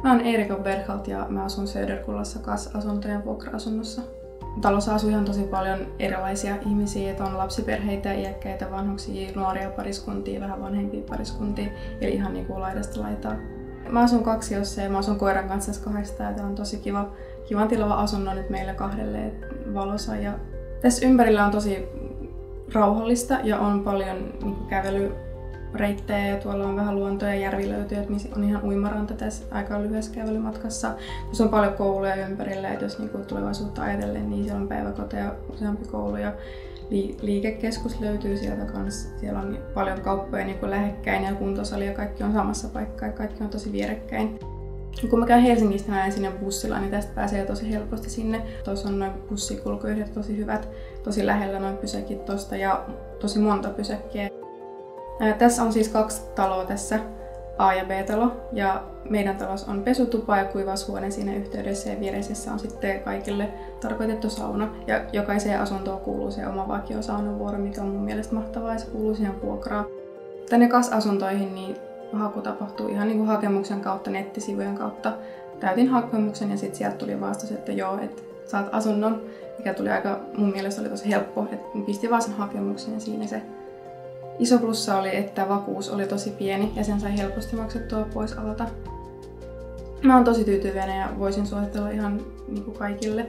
Mä oon Erika Berchalt ja mä asun Söderkullassa kas-asuntojen vuokra-asunnossa. Talossa asuu ihan tosi paljon erilaisia ihmisiä, että on lapsiperheitä, iäkkäitä, vanhuksia, nuoria pariskuntia, vähän vanhempia pariskuntia, eli ihan niinku laidasta laitaa. Mä asun kaksiossa ja mä asun koiran kanssa kahdesta ja tää on tosi kivan tilava asunnon nyt meille kahdelle valossa. Ja tässä ympärillä on tosi rauhallista ja on paljon niinku kävelyreittejä ja tuolla on vähän luontoa ja järvilöytyjä, missä on ihan uimaranta tässä aika lyhyessä kävelymatkassa. Tässä on paljon kouluja ympärillä, että jos niinku tulevaisuutta ajatellen, niin siellä on päiväkoteja, useampi koulu ja liikekeskus löytyy sieltä kanssa. Siellä on paljon kauppoja niin lähekkäin ja kuntosali ja kaikki on samassa paikkaa ja kaikki on tosi vierekkäin. Kun mä käyn Helsingistä näin sinne bussilla, niin tästä pääsee tosi helposti sinne. Tuossa on noin bussikulkuyhteydet tosi hyvät, tosi lähellä noin pysäkit tosta ja tosi monta pysäkkiä. Tässä on siis 2 taloa tässä, A- ja B-talo, ja meidän talossa on pesutupa ja kuivaushuone siinä yhteydessä ja viereisessä on sitten kaikille tarkoitettu sauna. Ja jokaiseen asuntoon kuuluu se oma vakiosaunavuoro, mikä on mun mielestä mahtavaa ja se kuuluu siihen vuokraan. Tänne kas-asuntoihin niin haku tapahtuu ihan niin kuin hakemuksen kautta, nettisivujen kautta. Täytin hakemuksen ja sitten sieltä tuli vastaus, että joo, että saat asunnon, mikä tuli mun mielestä oli tosi helppo, että pistin vaan sen hakemuksen ja siinä se. Iso plussa oli, että vakuus oli tosi pieni ja sen sai helposti maksettua pois alta. Mä oon tosi tyytyväinen ja voisin suositella ihan niin kuin kaikille.